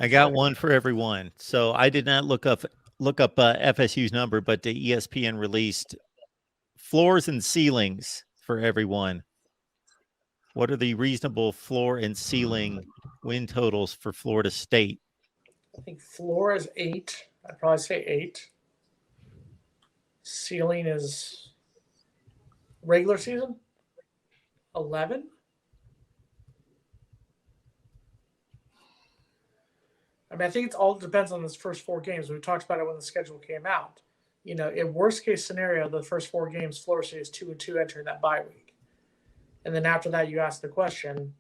I got one for everyone. So I did not look up FSU's number, but the ESPN released floors and ceilings for everyone. What are the reasonable floor and ceiling win totals for Florida State? I think floor is 8. I'd probably say 8. Ceiling is regular season 11. I mean, I think it all depends on this first 4 games. We talked about it when the schedule came out. In worst case scenario, the first 4 games, Florida State is 2-2 entering that bye week, and then after that, you ask the question: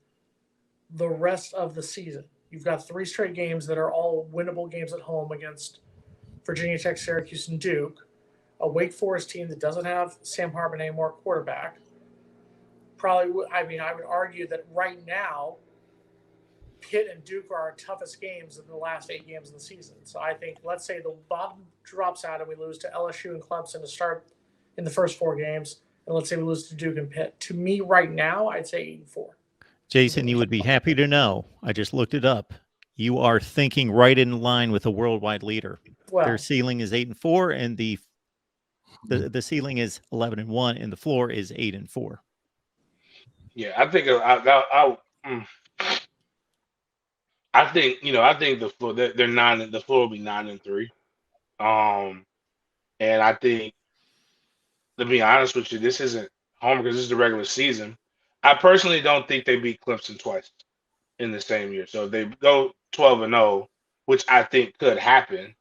the rest of the season, you've got 3 straight games that are all winnable games at home against Virginia Tech, Syracuse, and Duke. A Wake Forest team that doesn't have Sam Hartman anymore, quarterback. Probably, I would argue that right now, Pitt and Duke are our toughest games in the last 8 games of the season. So I think, let's say the bottom drops out and we lose to LSU and Clemson to start in the first 4 games, and let's say we lose to Duke and Pitt. To me, right now, I'd say 8-4. Jason, you would be happy to know, I just looked it up. You are thinking right in line with a worldwide leader. Well, their ceiling is 8-4, and the ceiling is 11-1, and the floor is 8-4. Yeah, I think I think the floor they're 9. The floor will be 9-3. And I think, to be honest with you, this isn't home because this is the regular season. I personally don't think they beat Clemson twice in the same year. So if they go 12-0, which I think could happen,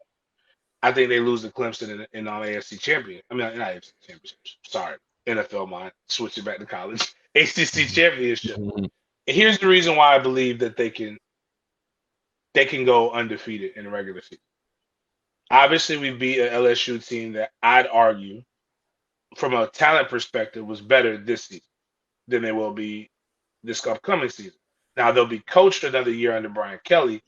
I think they lose to Clemson in AFC champion. I mean, not AFC championship. Sorry, NFL mind. Switch it back to college. ACC championship. And here's the reason why I believe that they can go undefeated in the regular season. Obviously, we beat an LSU team that I'd argue, from a talent perspective, was better this season than they will be this upcoming season. Now, they'll be coached another year under Brian Kelly,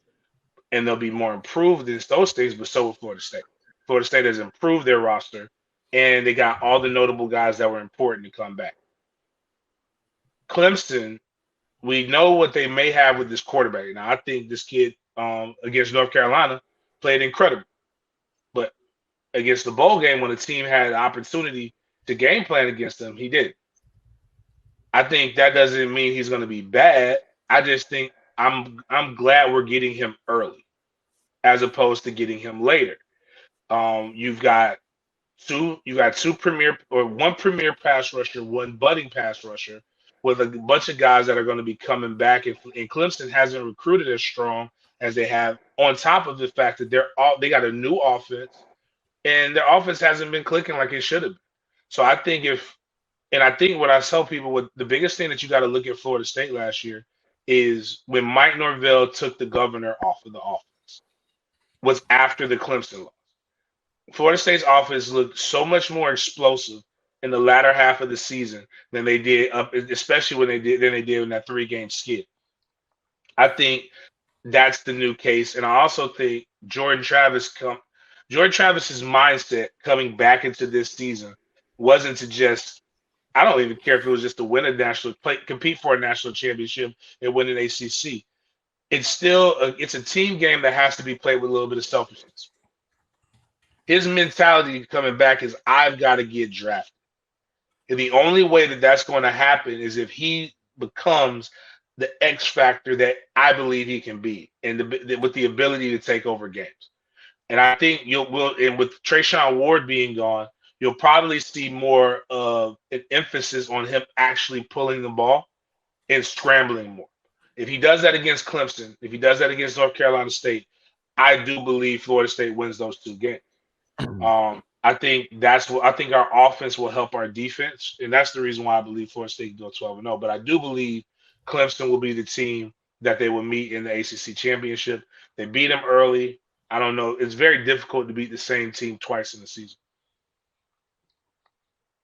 and they'll be more improved in those things, but so will Florida State. Florida State has improved their roster, and they got all the notable guys that were important to come back. Clemson, we know what they may have with this quarterback. Now, I think this kid against North Carolina played incredible. But against the bowl game, when the team had an opportunity to game plan against them, he didn't. I think that doesn't mean he's going to be bad. I just think I'm glad we're getting him early as opposed to getting him later. You've got two premier, or one premier pass rusher, one budding pass rusher, with a bunch of guys that are going to be coming back. And Clemson hasn't recruited as strong as they have, on top of the fact that they got a new offense, and their offense hasn't been clicking like it should have been. So I think I think what I tell people, the biggest thing that you got to look at Florida State last year is when Mike Norvell took the governor off of the offense, was after the Clemson loss. Florida State's offense looked so much more explosive in the latter half of the season than they did especially when they did in that 3-game skid. I think that's the new case. And I also think Jordan Travis's mindset coming back into this season wasn't to just, I don't even care if it was just to win compete for a national championship and win an ACC. It's a team game that has to be played with a little bit of selfishness. His mentality coming back is, I've got to get drafted. And the only way that that's going to happen is if he becomes the X factor that I believe he can be, and with the ability to take over games. And I think and with Trayshawn Ward being gone, you'll probably see more of an emphasis on him actually pulling the ball and scrambling more. If he does that against Clemson, if he does that against North Carolina State, I do believe Florida State wins those 2 games. I think our offense will help our defense, and that's the reason why I believe Florida State can go 12-0. But I do believe Clemson will be the team that they will meet in the ACC championship. They beat them early. I don't know. It's very difficult to beat the same team twice in the season.